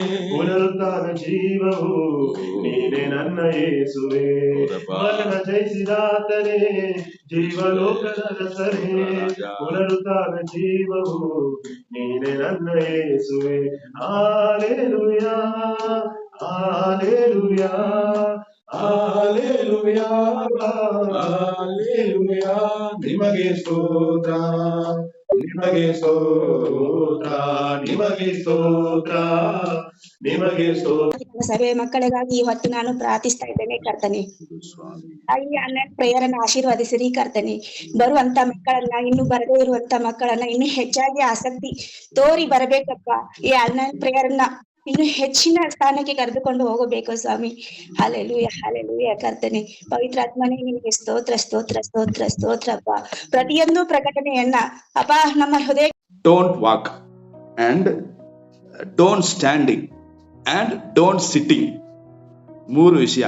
ಪುನರುತ್ಥಾನ ಜೀವವು ನೀನೆ ನನ್ನ ಯೇಸುವೆ. ಮರಣ ಜಯಿಸಿದಾತನೇ ಜೀವಲೋಕದ ರಸನೇ, ಪುನರುತ್ಥಾನ ಜೀವವು ನೀನೆ ನನ್ನ ಯೇಸುವೆ. Hallelujah hallelujah hallelujah hallelujah. ನಿಮಗೆ ಸ್ತೋತ್ರ ನಿಮಗೆ ಸ್ತೋತ್ರ ನಿಮಗೆ ಸ್ತೋತ್ರ ನಿಮಗೆ ಸ್ತೋತ್ರ. ಸಭೆ ಮಕ್ಕಳಿಗಾಗಿ ಇವತ್ತು ನಾನು ಪ್ರಾರ್ಥಿಸ್ತಾ ಇದ್ದೇನೆ ಕರ್ತನೆ. ಈ ಆನ್ಲೈನ್ ಪ್ರೇಯರ್ ಅನ್ನ ಆಶೀರ್ವದಿಸಿರಿ ಕರ್ತನೆ. ಬರುವಂತ ಮಕ್ಕಳನ್ನ, ಇನ್ನು ಬರದೇ ಇರುವಂತ ಮಕ್ಕಳನ್ನ ಇನ್ನು ಹೆಚ್ಚಾಗಿ ಆಸಕ್ತಿ ತೋರಿ ಬರಬೇಕಪ್ಪ. ಈ ಆನ್ಲೈನ್ ಪ್ರೇಯರ್ ನ ಇನ್ನು ಹೆಚ್ಚಿನ ಸ್ಥಾನಕ್ಕೆ ಕರೆದುಕೊಂಡು ಹೋಗಬೇಕು ಸ್ವಾಮಿ. ಹಾಲೆಲೂಯ ಹಾಲೆಲೂಯ ಕರ್ತನೆ. ಪವಿತ್ರಾತ್ಮನೇ ನಿಮಗೆ ಸ್ತೋತ್ರ ಸ್ತೋತ್ರ ಸ್ತೋತ್ರ ಸ್ತೋತ್ರಪ್ಪ. ಪ್ರತಿಯೊಂದು ಪ್ರಕಟಣೆಯನ್ನ ಅಪ್ಪ ನಮ್ಮ ಹೃದಯ don't walk and don't standing and don't sitting. 3 ವಿಷಯ.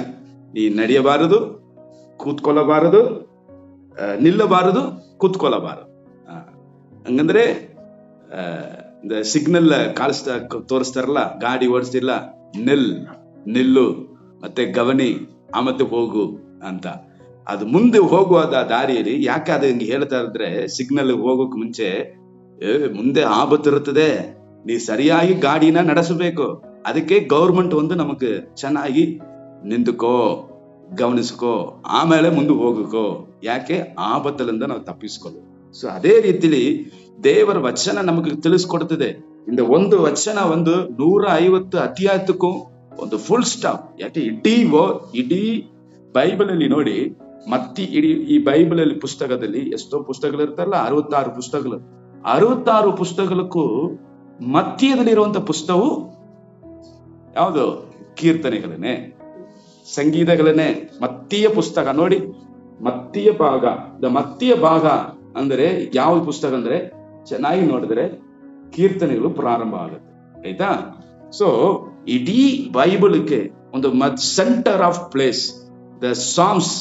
ನೀ ನಡೆಯಬಾರದು, ಕೂತ್ಕೊಳ್ಳಬಾರದು, ನಿಲ್ಲಬಾರದು, ಕೂತ್ಕೊಳ್ಳಬಾರದು. ಹಂಗಂದ್ರೆ ಸಿಗ್ನಲ್ ತೋರಿಸ್ತಾರಲ್ಲ, ಗಾಡಿ ಓಡಿಸ್ತಿಲ್ಲ, ನಿಲ್ಲು ಮತ್ತೆ ಗಮನಿ ಆಮತ್ತೆ ಹೋಗು ಅಂತ. ಅದು ಮುಂದೆ ಹೋಗುವಾದ ದಾರಿಯಲ್ಲಿ ಯಾಕೆ ಅದು ಹಿಂಗೆ ಹೇಳ್ತಾ ಇದ್ರೆ, ಸಿಗ್ನಲ್ ಹೋಗೋಕ್ ಮುಂಚೆ ಮುಂದೆ ಆಪತ್ತಿರುತ್ತದೆ, ನೀ ಸರಿಯಾಗಿ ಗಾಡಿನ ನಡೆಸಬೇಕು. ಅದಕ್ಕೆ ಗೌರ್ಮೆಂಟ್ ಒಂದು ನಮಗೆ ಚೆನ್ನಾಗಿ ನಿಂತುಕೋ, ಗಮನಿಸ್ಕೋ, ಆಮೇಲೆ ಮುಂದೆ ಹೋಗಕೋ. ಯಾಕೆ ಆಪತ್ತಲಿಂದ ನಾವು ತಪ್ಪಿಸ್ಕೊಳ್ಳು. ಸೊ ಅದೇ ರೀತಿಲಿ ದೇವರ ವಚನ ನಮಗೆ ತಿಳಿಸ್ಕೊಡ್ತದೆ. ಇಂದ ಒಂದು ವಚನ 150 ಅಧ್ಯಾಯಕ್ಕೂ ಒಂದು ಫುಲ್ ಸ್ಟಾಪ್. ಯಾಕೆ ಇಡೀ ಬೈಬಲ್ ಅಲ್ಲಿ ನೋಡಿ, ಈ ಬೈಬಲ್ ಅಲ್ಲಿ ಪುಸ್ತಕದಲ್ಲಿ ಎಷ್ಟೋ ಪುಸ್ತಕಗಳು ಇರ್ತಾರಲ್ಲ, 66 ಪುಸ್ತಕಗಳು. 66 ಪುಸ್ತಕಕ್ಕೂ ಮಧ್ಯದಲ್ಲಿರುವಂತ ಪುಸ್ತಕವು ಯಾವುದು? ಕೀರ್ತನೆಗಳನ್ನೇ, ಸಂಗೀತಗಳನ್ನೇ. ಮತ್ತೀಯ ಪುಸ್ತಕ ನೋಡಿ, ಮತ್ತೀಯ ಭಾಗ ಅಂದ್ರೆ ಯಾವ ಪುಸ್ತಕ ಅಂದ್ರೆ, ಚೆನ್ನಾಗಿ ನೋಡಿದ್ರೆ ಕೀರ್ತನೆಗಳು ಪ್ರಾರಂಭ ಆಗುತ್ತೆ. ಆಯ್ತಾ? ಸೊ ಇಡೀ ಬೈಬಲ್ಗೆ ಒಂದು centre of place the Psalms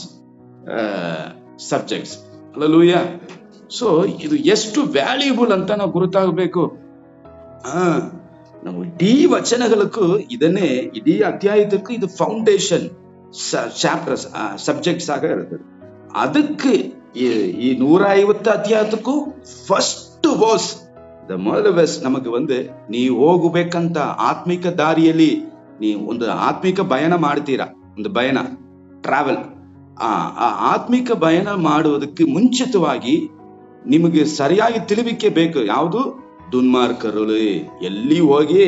subjects. Hallelujah. So ಇದು ಎಷ್ಟು ವ್ಯಾಲ್ಯೂಬಲ್ ಅಂತ ನಾವು ಗುರುತಾಗಬೇಕು. ನಾವು ಇಡೀ ವಚನಗಳಕ್ಕೂ ಇದನ್ನೇ, ಇಡೀ ಅಧ್ಯಾಯದಕ್ಕೂ ಇದು ಫೌಂಡೇಶನ್ ಚಾಪ್ಟರ್ಸ್ ಸಬ್ಜೆಕ್ಟ್ಸ್ ಆಗ ಇರ್ತದೆ. ಅದಕ್ಕೆ ಈ 150 ಅಧ್ಯಾಯಕ್ಕೂ ಫಸ್ಟ್ ವಾಸ್ ದ ಮೊದಲ ನಮಗೆ ನೀವು ಹೋಗಬೇಕಂತ ಆತ್ಮಿಕ ದಾರಿಯಲ್ಲಿ ನೀವು ಒಂದು ಆತ್ಮಿಕ ಬಯನ ಮಾಡ್ತೀರಾ, ಒಂದು ಬಯನ ಟ್ರಾವೆಲ್. ಆ ಆತ್ಮಿಕ ಬಯನ ಮಾಡುವುದಕ್ಕೆ ಮುಂಚಿತವಾಗಿ ನಿಮಗೆ ಸರಿಯಾಗಿ ತಿಳಿವಿಕೆ ಬೇಕು. ಯಾವುದು? ದುನ್ಮಾರ್ಕರು ಎಲ್ಲಿ ಹೋಗಿ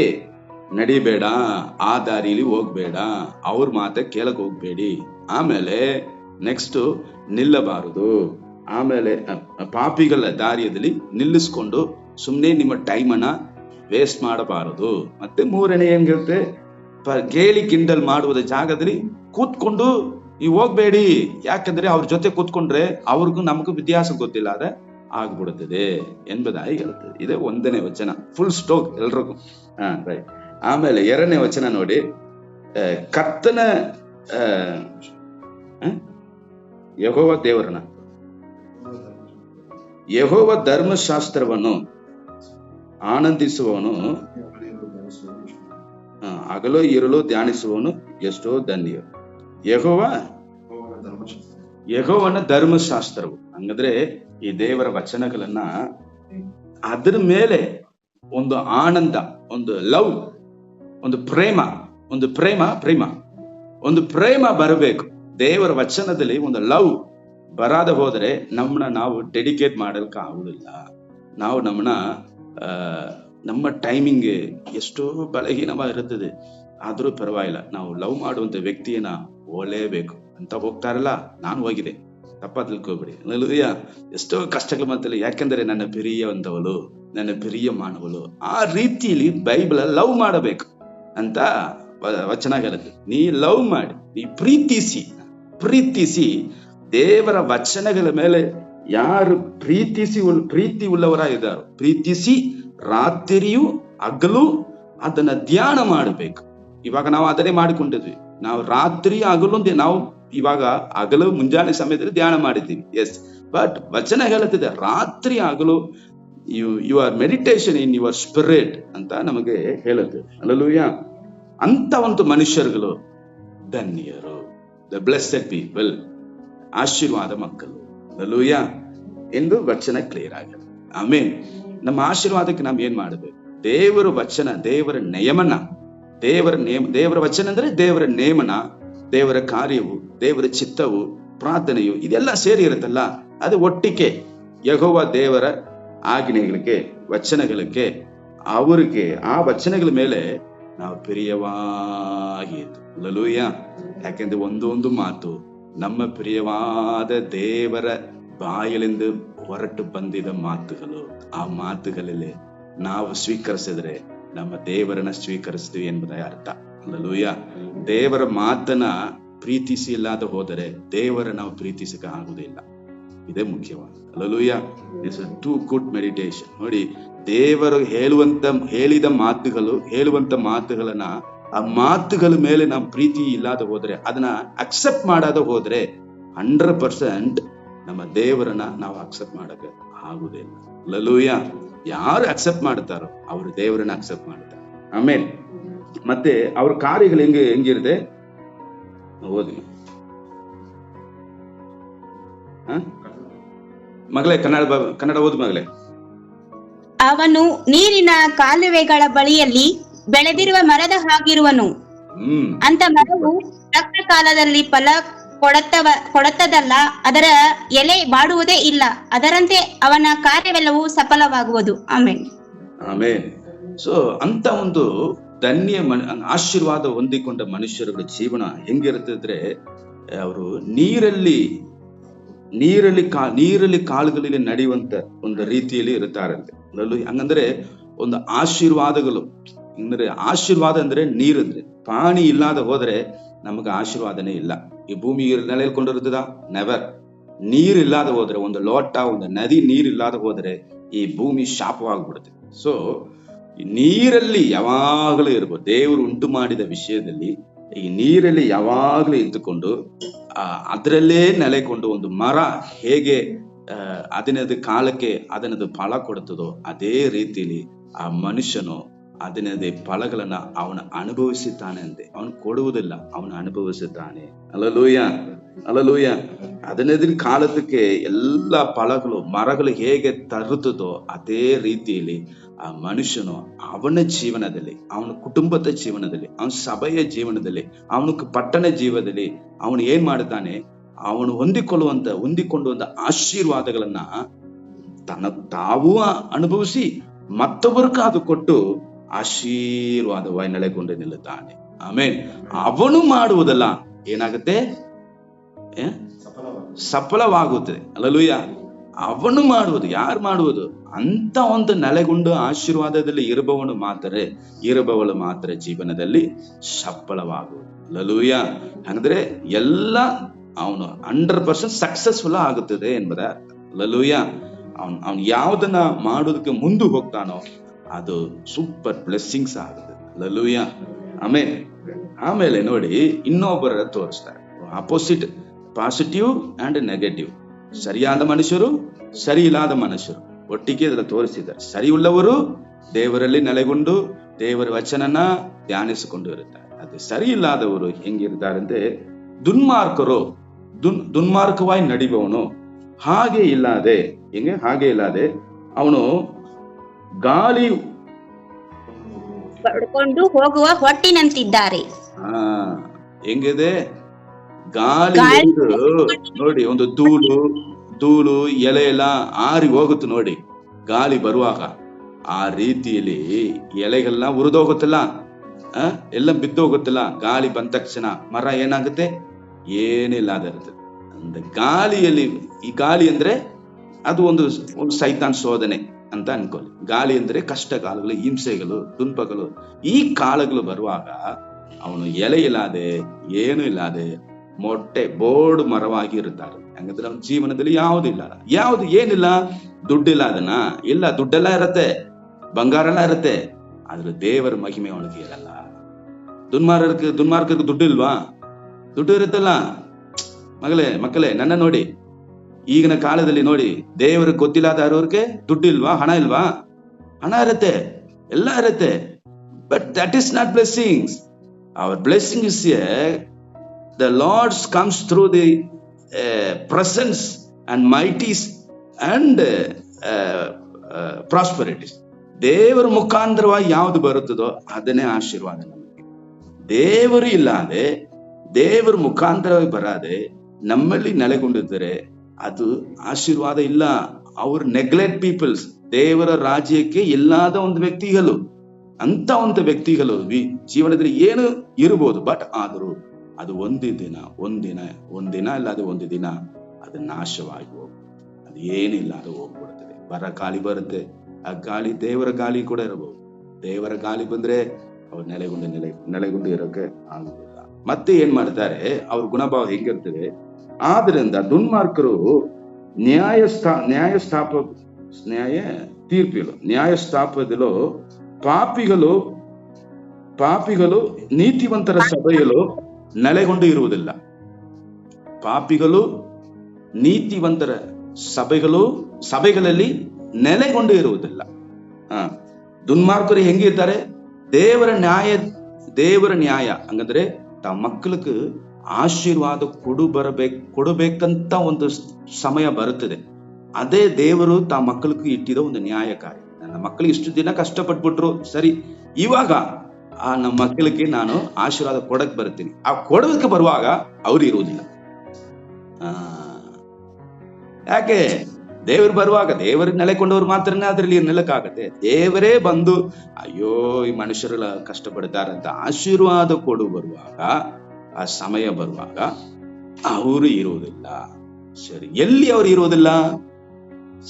ನಡಿಬೇಡ, ಆ ದಾರಿಯಲ್ಲಿ ಹೋಗ್ಬೇಡ, ಅವ್ರ ಮಾತ ಕೇಳಕ್ ಹೋಗ್ಬೇಡಿ. ಆಮೇಲೆ ನೆಕ್ಸ್ಟ್ ನಿಲ್ಲಬಾರದು. ಆಮೇಲೆ ಪಾಪಿಗಳ ದಾರಿಯಲ್ಲಿ ನಿಲ್ಲಿಸ್ಕೊಂಡು ಸುಮ್ಮನೆ ನಿಮ್ಮ ಟೈಮನ್ನ ವೇಸ್ಟ್ ಮಾಡಬಾರದು. ಮತ್ತೆ 3ನೇ ಏನಿರುತ್ತೆ? ಗೇಲಿ ಕಿಂಡಲ್ ಮಾಡುವುದ ಜಾಗದಲ್ಲಿ ಕೂತ್ಕೊಂಡು ನೀವು ಹೋಗ್ಬೇಡಿ. ಯಾಕಂದ್ರೆ ಅವ್ರ ಜೊತೆ ಕೂತ್ಕೊಂಡ್ರೆ ಅವ್ರಿಗೂ ನಮಗೂ ವ್ಯತ್ಯಾಸ ಗೊತ್ತಿಲ್ಲ, ಅದೇ ಆಗ್ಬಿಡುತ್ತದೆ ಎಂಬುದಾಗಿ ಹೇಳ್ತದೆ. ಇದೇ 1ನೇ ವಚನ, ಫುಲ್ ಸ್ಟೋಕ್ ಎಲ್ರಿಗೂ. ರೈಟ್. ಆಮೇಲೆ 2ನೇ ವಚನ ನೋಡಿ, ಕರ್ತನ ಯೆಹೋವ ಧರ್ಮಶಾಸ್ತ್ರವನ್ನು ಆನಂದಿಸುವವನು, ಹಗಲು ಇರಲು ಧ್ಯಾನಿಸುವವನು ಎಷ್ಟೋ ಧನ್ಯ. ಯೆಹೋವನ ಧರ್ಮಶಾಸ್ತ್ರವು ಹಂಗಂದ್ರೆ ಈ ದೇವರ ವಚನಗಳನ್ನ, ಅದರ ಮೇಲೆ ಒಂದು ಆನಂದ, ಒಂದು ಲವ್, ಒಂದು ಪ್ರೇಮ ಬರಬೇಕು. ದೇವರ ವಚನದಲ್ಲಿ ಒಂದು ಲವ್ ಬರಾದ ಹೋದರೆ ನಮ್ಮನ್ನ ನಾವು ಡೆಡಿಕೇಟ್ ಮಾಡಲಿಕ್ಕೆ ಆಗುದಿಲ್ಲ. ನಾವು ನಮ್ಮ ಟೈಮಿಂಗ್ ಎಷ್ಟೋ ಬಲಹೀನವಾಗಿರುತ್ತದೆ. ಆದ್ರೂ ಪರವಾಗಿಲ್ಲ, ನಾವು ಲವ್ ಮಾಡುವಂತ ವ್ಯಕ್ತಿಯನ್ನ ಹೋಗಲೇಬೇಕು ಅಂತ ಹೋಗ್ತಾರಲ್ಲ. ನಾನು ಹೋಗಿದೆ, ತಪ್ಪ ತಿಳ್ಕೊಬೇಡಿ. ಎಷ್ಟೋ ಕಷ್ಟಗಳ ಮಧ್ಯದಲ್ಲಿ, ಯಾಕೆಂದ್ರೆ ನನ್ನ ಪ್ರಿಯವಂತವಳು, ನನ್ನ ಪ್ರಿಯ ಮಾನವಳು, ಆ ರೀತಿಯಲ್ಲಿ ಬೈಬಲ್ ಲವ್ ಮಾಡಬೇಕು ಅಂತ ವಚನ ಹೇಳುತ್ತೆ. ನೀ ಲವ್ ಮಾಡಿ, ನೀ ಪ್ರೀತಿಸಿ ದೇವರ ವಚನಗಳ ಮೇಲೆ ಯಾರು ಪ್ರೀತಿ ಉಳ್ಳವರಾಗಿದ್ದಾರೋ, ಪ್ರೀತಿಸಿ ರಾತ್ರಿಯೂ ಹಗಲು ಅದನ್ನ ಧ್ಯಾನ ಮಾಡಬೇಕು. ಇವಾಗ ನಾವು ಅದನ್ನೇ ಮಾಡಿಕೊಂಡಿದ್ವಿ. ನಾವು ರಾತ್ರಿ ಹಗಲು ನಾವು ಇವಾಗ ಹಗಲು ಮುಂಜಾನೆ ಸಮಯದಲ್ಲಿ ಧ್ಯಾನ ಮಾಡಿದ್ದೀವಿ. ಎಸ್, ಬಟ್ ವಚನ ಹೇಳುತ್ತಿದೆ ರಾತ್ರಿ ಹಗಲು your meditation in your spirit ಅಂತ ನಮಗೆ ಹೇಳುತ್ತೆ. ಹಲ್ಲೆಲೂಯಾ. ಅಂತ ಒಂದು ಮನುಷ್ಯರುಗಳು ಧನ್ಯರು, ದ ಬ್ಲೆಸ್ಸೆಡ್ ಪೀಪಲ್, ಆಶೀರ್ವಾದ ಮಕ್ಕಳು. ಹಲ್ಲೆಲೂಯಾ ಎಂದು ವಚನ ಕ್ಲಿಯರ್ ಆಗಿದೆ. ಆಮೇಲೆ ನಮ್ಮ ಆಶೀರ್ವಾದಕ್ಕೆ ನಾವು ಏನ್ ಮಾಡಬೇಕು? ದೇವರ ವಚನ, ದೇವರ ನಿಯಮನ, ದೇವರ ವಚನ ಅಂದ್ರೆ ದೇವರ ನೇಮನ, ದೇವರ ಕಾರ್ಯವು, ದೇವರ ಚಿತ್ತವು, ಪ್ರಾರ್ಥನೆಯು, ಇದೆಲ್ಲ ಸೇರಿ ಇರುತ್ತಲ್ಲ, ಅದು ಒಟ್ಟಿಗೆ ಯೆಹೋವ ದೇವರ ಆಜ್ಞೆಗಳಿಗೆ, ವಚನಗಳಿಗೆ, ಅವರಿಗೆ ಆ ವಚನಗಳ ಮೇಲೆ ನಾವು ಪ್ರಿಯವಾಗಿ ಇದ್ದು. ಹಲ್ಲೆಲೂಯಾ. ಯಾಕೆಂದ್ರೆ ಒಂದೊಂದು ಮಾತು ನಮ್ಮ ಪ್ರಿಯವಾದ ದೇವರ ಬಾಯಲಿಂದ ಹೊರಟು ಬಂದಿದ ಮಾತುಗಳು. ಆ ಮಾತುಗಳಲ್ಲಿ ನಾವು ಸ್ವೀಕರಿಸಿದ್ರೆ ನಮ್ಮ ದೇವರನ್ನ ಸ್ವೀಕರಿಸ್ತೀವಿ ಎಂಬುದೇ ಅರ್ಥ. ಹಲ್ಲೆಲೂಯಾ. ದೇವರ ಮಾತನ್ನ ಪ್ರೀತಿಸಿ ಇಲ್ಲದ ಹೋದರೆ ದೇವರ ನಾವು ಪ್ರೀತಿಸಕ್ಕೆ ಆಗುವುದಿಲ್ಲ. ಇದೇ ಮುಖ್ಯವಾದ. Hallelujah. It's a too good meditation. ನೋಡಿ, ದೇವರು ಹೇಳಿದ ಮಾತುಗಳನ್ನ, ಆ ಮಾತುಗಳ ಮೇಲೆ ನಾವು ಪ್ರೀತಿ ಇಲ್ಲದ ಹೋದ್ರೆ, ಅದನ್ನ ಅಕ್ಸೆಪ್ಟ್ ಮಾಡಾದ ಹೋದ್ರೆ 100% ನಮ್ಮ ದೇವರನ್ನ ನಾವು ಅಕ್ಸೆಪ್ಟ್ ಮಾಡಕ್ಕೆ ಆಗುವುದಿಲ್ಲ. ಹಲ್ಲೆಲೂಯಾ. ಯಾರು ಅಕ್ಸೆಪ್ಟ್ ಮಾಡ್ತಾರೋ ಅವರು ದೇವರನ್ನ ಅಕ್ಸೆಪ್ಟ್ ಮಾಡ್ತಾರೆ. ಆಮೇಲೆ ಮತ್ತೆ ಅವ್ರ ಕಾರ್ಯಗಳು ಹೆಂಗಿರುತ್ತೆ ಓದಿ ಮಗಳೇ, ಕನ್ನಡ ಓದು ಮಗಳೇ. ಅವನು ನೀರಿನ ಕಾಲುವೆಗಳ ಬಳಿಯಲ್ಲಿ ಬೆಳೆದಿರುವ ಮರದ ಹಾಗಿರುವನು. ಅಂತ ಮರವು ತಕ್ಕ ಕಾಲದಲ್ಲಿ ಫಲ ಕೊಡತ್ತದಲ್ಲ, ಅದರ ಎಲೆ ಬಾಡುವುದೇ ಇಲ್ಲ. ಅದರಂತೆ ಅವನ ಕಾರ್ಯವೆಲ್ಲವೂ ಸಫಲವಾಗುವುದು. ಆಮೇಲೆ ಆಮೇಲೆ ಸೊ ಅಂತ ಒಂದು ಧನ್ಯ ಆಶೀರ್ವಾದ ಹೊಂದಿಕೊಂಡ ಮನುಷ್ಯರುಗಳ ಜೀವನ ಹೆಂಗಿರುತ್ತಿದ್ರೆ, ಅವರು ನೀರಲ್ಲಿ ಕಾಲುಗಳಲ್ಲಿ ನಡೆಯುವಂತ ಒಂದು ರೀತಿಯಲ್ಲಿ ಇರುತ್ತಾರಂತೆ. ಹಂಗಂದ್ರೆ ಒಂದು ಆಶೀರ್ವಾದಗಳು ಅಂದ್ರೆ, ಆಶೀರ್ವಾದ ಅಂದ್ರೆ ನೀರಂದ್ರೆ, ಪಾಣಿ ಇಲ್ಲದ ಹೋದ್ರೆ ನಮಗೆ ಆಶೀರ್ವಾದನೇ ಇಲ್ಲ. ಈ ಭೂಮಿ ನೆಲೆಕೊಂಡಿರ್ತದ? ನೆವರ್. ನೀರಿಲ್ಲದ ಹೋದ್ರೆ, ಒಂದು ಲೋಟ, ಒಂದು ನದಿ ನೀರಿಲ್ಲದ ಹೋದ್ರೆ ಈ ಭೂಮಿ ಶಾಪವಾಗ್ಬಿಡುತ್ತೆ. ಸೊ ನೀರಲ್ಲಿ ಯಾವಾಗಲೂ ಇರ್ಬೋದು. ದೇವರು ಉಂಟು ಮಾಡಿದ ವಿಷಯದಲ್ಲಿ ಈ ನೀರಲ್ಲಿ ಯಾವಾಗಲೂ ಇದ್ದುಕೊಂಡು ಅದರಲ್ಲೇ ನೆಲೆಕೊಂಡು ಒಂದು ಮರ ಹೇಗೆ ಅದನ್ನದು ಕಾಲಕ್ಕೆ ಅದನ್ನದು ಫಲ ಕೊಡುತ್ತದೋ, ಅದೇ ರೀತಿಯಲ್ಲಿ ಆ ಮನುಷ್ಯನು ಅದನ್ನದೇ ಫಲಗಳನ್ನ ಅವನು ಅನುಭವಿಸುತ್ತಾನೆ ಅಂತೆ. ಅವನು ಕೊಡುವುದಿಲ್ಲ, ಅವನು ಅನುಭವಿಸುತ್ತಾನೆ. Hallelujah, hallelujah. ಅದನ್ನದಿನ ಕಾಲದಕ್ಕೆ ಎಲ್ಲ ಫಲಗಳು, ಮರಗಳು ಹೇಗೆ ತರುತ್ತದೋ ಅದೇ ರೀತಿಯಲ್ಲಿ ಆ ಮನುಷ್ಯನು ಅವನ ಜೀವನದಲ್ಲಿ, ಅವನ ಕುಟುಂಬದ ಜೀವನದಲ್ಲಿ, ಅವನ ಸಭೆಯ ಜೀವನದಲ್ಲಿ, ಅವನ ಪಟ್ಟಣ ಜೀವನದಲ್ಲಿ ಅವನು ಏನ್ ಮಾಡುತ್ತಾನೆ? ಅವನು ಹೊಂದಿಕೊಂಡುವಂತ ಆಶೀರ್ವಾದಗಳನ್ನ ತಾವೂ ಅನುಭವಿಸಿ ಮತ್ತೊಬ್ಬರಿಗೆ ಅದು ಕೊಟ್ಟು ಆಶೀರ್ವಾದವಾಗಿ ನೆಲೆಗೊಂಡು ನಿಲ್ಲುತ್ತಾನೆ. ಆಮೇಲೆ ಅವನು ಮಾಡುವುದಲ್ಲ ಏನಾಗುತ್ತೆ? ಸಫಲವಾಗುತ್ತದೆ. ಹಲ್ಲೆಲೂಯಾ. ಅವನು ಮಾಡುವುದು, ಯಾರು ಮಾಡುವುದು? ಅಂತ ಒಂದು ನೆಲೆಗೊಂಡು ಆಶೀರ್ವಾದದಲ್ಲಿ ಇರುವವಳು ಮಾತ್ರ ಜೀವನದಲ್ಲಿ ಸಫಲವಾಗುವುದು. ಹಲ್ಲೆಲೂಯಾ. ಅಂದ್ರೆ ಎಲ್ಲ ಅವನು 100% ಸಕ್ಸಸ್ಫುಲ್ ಆಗುತ್ತದೆ ಎಂಬುದ. ಹಲ್ಲೆಲೂಯಾ. ಅವನು ಯಾವುದನ್ನ ಮಾಡೋದಕ್ಕೆ ಮುಂದೆ ಹೋಗ್ತಾನೋ ಅದು ಸೂಪರ್ ಬ್ಲೆಸ್ಸಿಂಗ್ಸ್ ಆಗುತ್ತೆ. ಹಲ್ಲೆಲೂಯಾ. ಆಮೇಲೆ ನೋಡಿ, ಇನ್ನೊಬ್ಬರ ತೋರಿಸ್ತಾರೆ ಅಪೋಸಿಟ್, ಪಾಸಿಟಿವ್ ಅಂಡ್ ನೆಗೆಟಿವ್. ಸರಿಯಾದ ಮನುಷ್ಯರು, ಸರಿ ಇಲ್ಲದ ಮನುಷ್ಯರು ಒಟ್ಟಿಗೆ ಅದನ್ನು ತೋರಿಸಿದ್ದಾರೆ. ಸರಿ ಉಳ್ಳವರು ದೇವರಲ್ಲಿ ನೆಲೆಗೊಂಡು ದೇವರ ವಚನನ ಧ್ಯಾನಿಸಿಕೊಂಡು ಇರುತ್ತಾರೆ. ಅದೇ ಸರಿ ಇಲ್ಲದವರು ಹೆಂಗಿರ್ತಾರಂತೆ? ದುನ್ಮಾರ್ಗವಾಗಿ ನಡೆಯುವವನು ಹಾಗೆ ಇಲ್ಲದೆ ಅವನು ಗಾಳಿ ಪಡ್ಕೊಂಡು ಹೋಗುವ ಹೊಟ್ಟಿನಂತಿದ್ದಾರೆ. ಹೆಂಗಿದೆ? ಗಾಳಿ ನೋಡಿ, ಒಂದು ಧೂಳು ಎಲೆ ಎಲ್ಲ ಆರಿ ಹೋಗುತ್ತೆ ನೋಡಿ ಗಾಳಿ ಬರುವಾಗ. ಆ ರೀತಿಯಲ್ಲಿ ಎಲೆಗಳನ್ನ ಉರಿದೋಗುತ್ತಲ್ಲ, ಎಲ್ಲ ಬಿದ್ದೋಗುತ್ತಲ್ಲ. ಗಾಳಿ ಬಂದ ತಕ್ಷಣ ಮರ ಏನಾಗುತ್ತೆ? ಏನಿಲ್ಲದ ಇರ್ತದೆ. ಅಂದ್ರೆ ಗಾಳಿಯಲ್ಲಿ, ಈ ಗಾಳಿ ಅಂದ್ರೆ ಅದು ಒಂದು ಸೈತಾನ್ ಶೋಧನೆ ಅಂತ ಅನ್ಕೊಳ್ಳಿ. ಗಾಳಿ ಅಂದ್ರೆ ಕಷ್ಟ ಕಾಲಗಳು, ಹಿಂಸೆಗಳು, ದುಂಪಗಳು. ಈ ಕಾಲಗಳು ಬರುವಾಗ ಅವನು ಎಲೆ ಇಲ್ಲದೆ, ಏನು ಇಲ್ಲದೆ ಬೋರ್ಡ್ ಮರವಾಗಿ ಇರುತ್ತಾರೆ. ಹಂಗಂದ್ರೆ ಅವನ ಜೀವನದಲ್ಲಿ ಏನಿಲ್ಲ? ದುಡ್ಡಿಲ್ಲ. ಇಲ್ಲ, ದುಡ್ಡೆಲ್ಲ ಇರತ್ತೆ, ಬಂಗಾರ ಎಲ್ಲ ಇರತ್ತೆ, ಆದ್ರೆ ದೇವರ ಮಹಿಮೆ ಅವನಿಗೆ ಇರಲ್ಲ. ದುನ್ಮಾರ್ಗಕ್ಕೆ ದುಡ್ಡು ಇಲ್ವಾ? ದುಡ್ಡು ಇರುತ್ತಲ್ಲ. ಮಕ್ಕಳೇ ನನ್ನ ನೋಡಿ, ಈಗಿನ ಕಾಲದಲ್ಲಿ ನೋಡಿ, ದೇವರಿಗೆ ಗೊತ್ತಿಲ್ಲದವ್ರಿಗೆ ದುಡ್ಡು ಇಲ್ವಾ? ಹಣ ಇಲ್ವಾ? ಹಣ ಇರತ್ತೆ, ಎಲ್ಲ ಇರತ್ತೆ, but that is not blessings. Our blessing is here. The Lord comes through the presence and mighties and ಪ್ರಾಸ್ಪರಿಟೀಸ್. ದೇವರ ಮುಖಾಂತರವಾಗಿ ಯಾವುದು ಬರುತ್ತದೋ ಅದನ್ನೇ ಆಶೀರ್ವಾದ ನಮಗೆ. ದೇವರು ಇಲ್ಲದೆ, ದೇವರ ಮುಖಾಂತರವಾಗಿ ಬರಾದೆ ನಮ್ಮಲ್ಲಿ ನೆಲೆಗೊಂಡಿದ್ದರೆ ಅದು ಆಶೀರ್ವಾದ ಇಲ್ಲ. ಅವರು ನೆಗ್ಲೆಕ್ಟ್ ಪೀಪಲ್ಸ್, ದೇವರ ರಾಜ್ಯಕ್ಕೆ ಇಲ್ಲದ ಒಂದು ವ್ಯಕ್ತಿಗಳು, ಅಂತ ಒಂದು ವ್ಯಕ್ತಿಗಳು ಜೀವನದಲ್ಲಿ ಏನು ಇರಬಹುದು, ಬಟ್ ಆದರೂ ಅದು ಒಂದಿನ ಇಲ್ಲದೆ ಒಂದು ದಿನ ಅದು ನಾಶವಾಗಿ ಹೋಗ್ತದೆ. ಅದು ಏನಿಲ್ಲ, ಅದು ಹೋಗ್ಬಿಡ್ತದೆ. ಬರ ಗಾಳಿ ಬರುತ್ತೆ, ಆ ಗಾಳಿ ದೇವರ ಗಾಳಿ ಕೂಡ ಇರಬಹುದು. ದೇವರ ಗಾಳಿ ಬಂದ್ರೆ ಅವ್ರು ನೆಲೆಗೊಂಡು ಇರೋಕೆ ಆಗುದಿಲ್ಲ. ಮತ್ತೆ ಏನ್ ಮಾಡ್ತಾರೆ, ಅವ್ರ ಗುಣಭಾವ ಹೆಂಗಿರ್ತದೆ. ಆದ್ರಿಂದ ದುನ್ಮಾರ್ಗರು ನ್ಯಾಯಸ್ಥಾಪದಲ್ಲೋ ಪಾಪಿಗಳು ನೀತಿವಂತರ ಸಭೆಯಲ್ಲೂ ನೆಲೆಗೊಂಡು ಇರುವುದಿಲ್ಲ. ಪಾಪಿಗಳು ನೀತಿವಂತರ ಸಭೆಗಳಲ್ಲಿ ನೆಲೆಗೊಂಡು ಇರುವುದಿಲ್ಲ. ದುನ್ಮಾರ್ಗರು ಹೆಂಗಿರ್ತಾರೆ, ದೇವರ ನ್ಯಾಯ ಹಂಗಂದ್ರೆ ತಮ್ಮ ಮಕ್ಕಳಿಗೆ ಆಶೀರ್ವಾದ ಕೊಡಬೇಕಂತ ಒಂದು ಸಮಯ ಬರುತ್ತದೆ. ಅದೇ ದೇವರು ತಮ್ಮ ಮಕ್ಕಳಿಗೆ ಇಟ್ಟಿದ ಒಂದು ನ್ಯಾಯ ಕಾರ್ಯ. ನನ್ನ ಮಕ್ಕಳಿಗೆ ಇಷ್ಟು ದಿನ ಕಷ್ಟಪಟ್ಬಿಟ್ರು, ಸರಿ, ಇವಾಗ ನಮ್ಮ ಮಕ್ಕಳಿಗೆ ನಾನು ಆಶೀರ್ವಾದ ಕೊಡಕ್ ಬರ್ತೀನಿ. ಆ ಕೊಡೋದಕ್ಕೆ ಬರುವಾಗ ಅವ್ರು ಇರುವುದಿಲ್ಲ. ಯಾಕೆ? ದೇವರು ಬರುವಾಗ, ದೇವರು ನೆಲೆಕೊಂಡವ್ರು ಮಾತ್ರನೇ ಅದ್ರಲ್ಲಿ ನೆಲಕ್ಕಾಗತ್ತೆ. ದೇವರೇ ಬಂದು ಅಯ್ಯೋ ಈ ಮನುಷ್ಯರೆಲ್ಲ ಕಷ್ಟಪಡ್ತಾರಂತ ಆಶೀರ್ವಾದ ಬರುವಾಗ, ಆ ಸಮಯ ಬರುವಾಗ ಅವರು ಇರುವುದಿಲ್ಲ. ಸರಿ, ಎಲ್ಲಿ ಅವರು ಇರುವುದಿಲ್ಲ?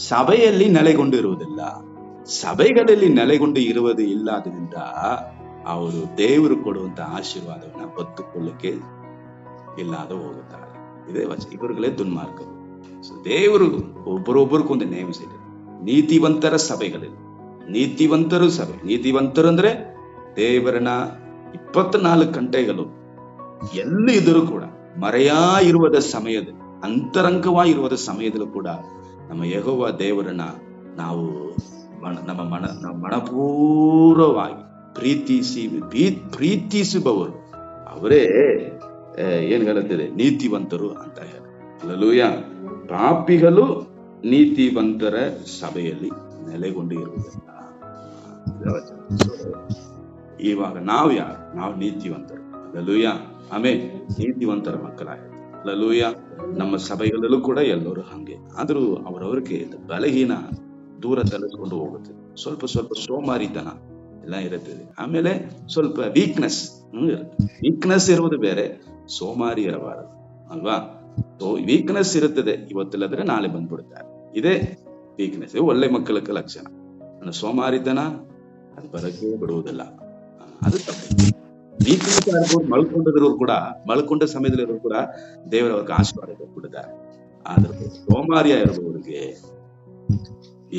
ಸಭೆಯಲ್ಲಿ ನೆಲೆಗೊಂಡಿರುವುದಿಲ್ಲ. ಸಭೆಗಳಲ್ಲಿ ನೆಲೆಗೊಂಡು ಇರುವುದು ಇಲ್ಲದ್ರಿಂದ ಅವರು ದೇವರು ಕೊಡುವಂತ ಆಶೀರ್ವಾದವನ್ನ ಹೊತ್ತುಕೊಳ್ಳಕ್ಕೆ ಇಲ್ಲದೆ ಹೋಗುತ್ತಾರೆ. ಇದೇ ವಚನ. ಇವರುಗಳೇ ದುನ್ಮಾರ್ಗರು. ದೇವರು ಒಬ್ಬರೊಬ್ಬರಿಗೊಂದು ನೇಮಿಸಿದೆ. ನೀತಿವಂತರ ಸಭೆಗಳಲ್ಲಿ, ನೀತಿವಂತರು ಅಂದ್ರೆ ದೇವರನ್ನ 24 ಗಂಟೆಗಳು ಎಲ್ಲಿ ಇದ್ರೂ ಕೂಡ ಮರೆಯಾ ಇರುವುದ ಸಮಯದಲ್ಲಿ, ಅಂತರಂಗವಾಗಿರುವುದ ಸಮಯದಲ್ಲೂ ಕೂಡ ನಮ್ಮ ಯೆಹೋವ ದೇವರನ್ನ ನಾವು ನಮ್ಮ ಮನಪೂರ್ವವಾಗಿ ಪ್ರೀತಿಸುವವರು ಅವರೇ ಏನ್ ಹೇಳುತ್ತದೆ, ನೀತಿವಂತರು ಅಂತ ಹೇಳಿ. ಹಲ್ಲೆಲೂಯಾ. ಪಾಪಿಗಳು ನೀತಿವಂತರ ಸಭೆಯಲ್ಲಿ ನೆಲೆಗೊಂಡು ಇರುವುದಿಲ್ಲ. ಇವಾಗ ನಾವು ಯಾರು? ನಾವು ನೀತಿವಂತರು. ಹಲ್ಲೆಲೂಯಾ. ಆಮೇಲೆ ನೀತಿವಂತರ ಮಕ್ಕಳಾಗಿ. ಹಲ್ಲೆಲೂಯಾ. ನಮ್ಮ ಸಭೆಗಳಲ್ಲೂ ಕೂಡ ಎಲ್ಲರೂ ಹಂಗೆ. ಆದ್ರೂ ಅವರವರಿಗೆ ಬಲಹೀನ ದೂರ ತಲೆಸ್ಕೊಂಡು ಹೋಗುತ್ತದೆ. ಸ್ವಲ್ಪ ಸೋಮಾರಿತನ ಎಲ್ಲ ಇರುತ್ತದೆ. ಆಮೇಲೆ ಸ್ವಲ್ಪ ವೀಕ್ನೆಸ್ ಇರುವುದು ಬೇರೆ, ಸೋಮಾರಿ ಇರಬಾರದು ಅಲ್ವಾ? ವೀಕ್ನೆಸ್ ಇರುತ್ತದೆ, ಇವತ್ತಿಲ್ಲದ್ರೆ ನಾಳೆ ಬಂದ್ಬಿಡ್ತಾರೆ. ಇದೇ ವೀಕ್ನೆಸ್. ಒಳ್ಳೆ ಮಕ್ಕಳ ಲಕ್ಷಣ. ಸೋಮಾರಿತನ ಅದು ಬರಕ್ಕೆ ಬಿಡುವುದಿಲ್ಲ. ಅದು ತಪ್ಪು. ವೀಕ್ನೆಸ್ ಆಡ್ಬೋದು. ಮಲ್ಕೊಂಡ ಸಮಯದಲ್ಲಿರೋರು ಕೂಡ ದೇವರವ್ರಿಗೆ ಆಶೀರ್ವಾದ ಕೊಟ್ಬಿಟ್ಟಿದ್ದಾರೆ. ಆದ್ರೆ ಸೋಮಾರಿಯ ಇರುವವರಿಗೆ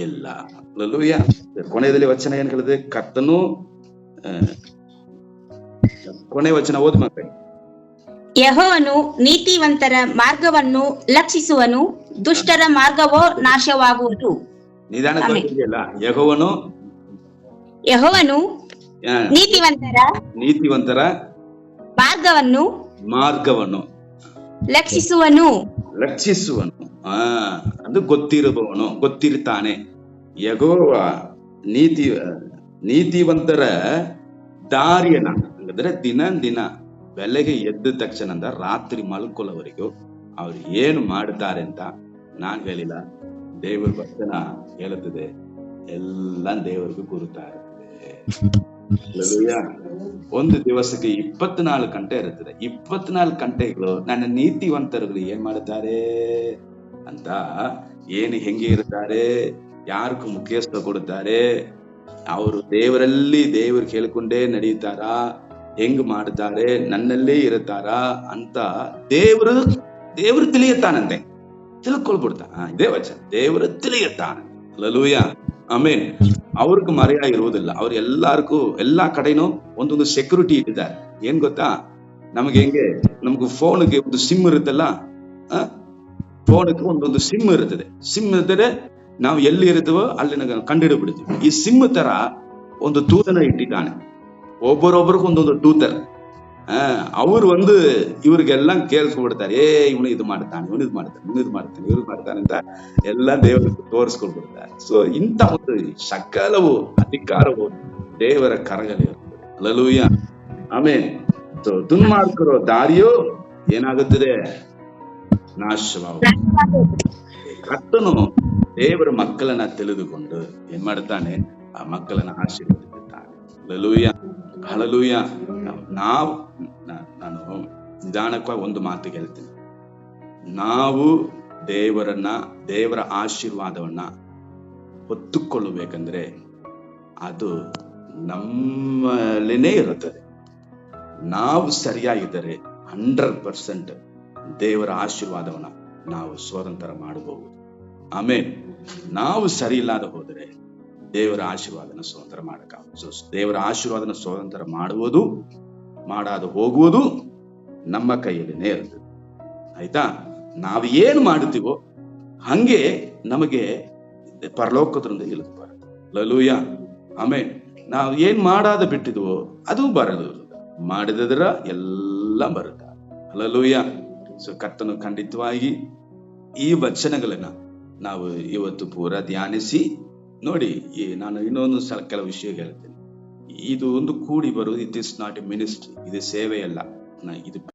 ಇಲ್ಲ. ಹಲ್ಲೆಲೂಯಾ. ಕೊನೆಯಲ್ಲಿ ವಚನ ಏನ್ ಹೇಳಿದೆ? ಕರ್ತನು ಕೊನೆ ವಚನ ಓದ್ ಮಕ್ಕಳೇ. ಯೆಹೋವನು ನೀತಿವಂತರ ಮಾರ್ಗವನ್ನು ಲಕ್ಷಿಸುವನು, ದುಷ್ಟರ ಮಾರ್ಗವೋ ನಾಶವಾಗುವುದು. ನಿಧಾನ ಇಲ್ಲ. ಯೆಹೋವನು ನೀತಿವಂತರ ಮಾರ್ಗವನ್ನು ಲಕ್ಷಿಸುವನು. ಅದು ಗೊತ್ತಿರುತ್ತಾನೆ. ಯೆಹೋವ ನೀತಿವಂತರ ದಾರಿಯನ್ನ, ಅಂದ್ರೆ ದಿನ ಬೆಳಗ್ಗೆ ಎದ್ದ ತಕ್ಷಣ ರಾತ್ರಿ ಮಲ್ಕೊಳ್ಳೋವರೆಗೂ ಅವ್ರು ಏನು ಮಾಡ್ತಾರೆ ಅಂತ ನಾನ್ ಹೇಳಿಲ್ಲ, ದೇವರ ವಚನ ಹೇಳುತ್ತದೆ. ಎಲ್ಲ ದೇವರಿಗೂ ಗುರುತಾ ಇರ್ತದೆ. ಒಂದು ದಿವಸಕ್ಕೆ 24 ಗಂಟೆ ಇರುತ್ತದೆ. 24 ಗಂಟೆಗಳು ನನ್ನ ನೀತಿವಂತರುಗಳು ಏನ್ ಮಾಡುತ್ತಾರೆ ಅಂತ, ಹೆಂಗೆ ಇರ್ತಾರೆ, ಯಾರಿಗೂ ಮುಖ್ಯಸ್ಥ ಕೊಡುತ್ತಾರೆ, ಅವರು ದೇವರು ಕೇಳಿಕೊಂಡೇ ನಡೆಯುತ್ತಾರ, ಹೆಂಗ್ ಮಾಡ್ತಾರೆ, ನನ್ನಲ್ಲೇ ಇರುತ್ತಾರ ಅಂತ ದೇವರು ತಿಳಿಯುತ್ತಾನಂತೆ. ತಿಳ್ಕೊಳ್ಬಿಡ್ತಾ. ಇದೇ ವಚನ, ದೇವರು ತಿಳಿಯುತ್ತಾನೆ. ಹಲ್ಲೆಲೂಯಾ. ಆಮೇನ್. ಅವ್ರಿಗೆ ಮರೆಯ ಇರುವುದಿಲ್ಲ. ಅವ್ರು ಎಲ್ಲಾ ಕಡೆನೂ ಒಂದೊಂದು ಸೆಕ್ಯೂರಿಟಿ ಇಟ್ಟಿದ್ದಾರೆ. ಏನ್ ಗೊತ್ತಾ, ನಮ್ಗೆ ಫೋನ್ಗೆ ಒಂದು ಸಿಮ್ ಇರುತ್ತಲ್ಲ, ಫೋನ್ಗೆ ಒಂದೊಂದು ಸಿಮ್ ಇರುತ್ತದೆ. ಸಿಮ್ ಇರ್ತದೆ, ನಾವು ಎಲ್ಲಿ ಇರುತ್ತವೋ ಅಲ್ಲಿ ಕಂಡುಹಿಡಿದು ಬಿಡ್ತೀವಿ. ಈ ಸಿಮ್ ತರ ಒಂದು ತೂತನ ಇಟ್ಟಿದ್ದಾನೆ. ಒಬ್ಬರೊಬ್ಬರಿಗೆ ಒಂದೊಂದು ಟೂತರ್. ಅವರು ಇವ್ರಿಗೆಲ್ಲ ಕೇಳಿಸ್ಕೊಂಡ್ಬಿಡ್ತಾರೆ, ಇವನು ಇದು ಮಾಡ್ತಾನೆ, ಇವನು ಇದು ಮಾಡ್ತಾನೆ, ಇವನು ಇದು ಮಾಡ್ತಾನೆ, ಇವ್ರು ಮಾಡ್ತಾನೆ ಅಂತ ಎಲ್ಲ ದೇವರಿಗೆ ತೋರಿಸ್ಕೊಂಡ್ಬಿಡ್ತಾರೆ. ಸೊ ಇಂಥ ಒಂದು ಸಕಲವು ಅಧಿಕಾರವು ದೇವರ ಕರಗಲಿ ಇರ್ತದೆ. Hallelujah, amen. ಸೊ ದುನ್ಮಾರ್ಗರ ದಾರಿಯೋ ಏನಾಗುತ್ತದೆ? ನಾಶವಾಗುತ್ತದೆ. ಕರ್ತನು ದೇವರ ಮಕ್ಕಳನ್ನ ತಿಳಿದುಕೊಂಡು ಏನ್ ಮಾಡ್ತಾನೆ? ಆ ಮಕ್ಕಳನ್ನ ಆಶೀರ್ವದಿಸುತ್ತಾನೆ. Hallelujah, hallelujah. ನಾನು ನಿಧಾನವಾಗಿ ಒಂದು ಮಾತು ಹೇಳ್ತೀನಿ. ನಾವು ದೇವರ ಆಶೀರ್ವಾದವನ್ನ ಹೊತ್ತುಕೊಳ್ಳಬೇಕಂದ್ರೆ ಅದು ನಮ್ಮಲ್ಲಿನೇ ಇರುತ್ತದೆ. ನಾವು ಸರಿಯಾಗಿದ್ದರೆ 100% ದೇವರ ಆಶೀರ್ವಾದವನ್ನ ನಾವು ಸ್ವತಂತ್ರ ಮಾಡಬಹುದು. ಆಮೇಲೆ ನಾವು ಸರಿ ಇಲ್ಲದೆ ಹೋದರೆ ದೇವರ ಆಶೀರ್ವಾದನ ಸ್ವತಂತ್ರ ಮಾಡಕ್ಕಾಗ. ಸೊ ದೇವರ ಆಶೀರ್ವಾದನ ಸ್ವತಂತ್ರ ಮಾಡಾದ ಹೋಗುವುದು ನಮ್ಮ ಕೈಯಲ್ಲಿನೇ ಇರ್ತದೆ. ಆಯ್ತಾ? ನಾವು ಏನು ಮಾಡುತ್ತೀವೋ ಹಂಗೆ ನಮಗೆ ಪರಲೋಕದಿಂದ ಇಳಿದು ಬರುತ್ತೆ. ಹಲ್ಲೆಲೂಯಾ, ಆಮೇಲೆ ನಾವು ಏನ್ ಮಾಡಾದ ಬಿಟ್ಟಿದ್ವೋ ಅದು ಬರಲು, ಮಾಡಿದರ ಎಲ್ಲ ಬರುತ್ತೆ. ಹಲ್ಲೆಲೂಯಾ. ಸೊ ಕರ್ತನು ಖಂಡಿತವಾಗಿ ಈ ವಚನಗಳನ್ನ ನಾವು ಇವತ್ತು ಪೂರ ಧ್ಯಾನಿಸಿ ನೋಡಿ. ನಾನು ಇನ್ನೊಂದು ಸಲ ಕೆಲವು ವಿಷಯ ಹೇಳ್ತೇನೆ. ಇದು ಒಂದು ಕೂಡಿ ಬರುವುದು, it is not A ministry, ಇದು ಸೇವೆಯಲ್ಲ, ಇದು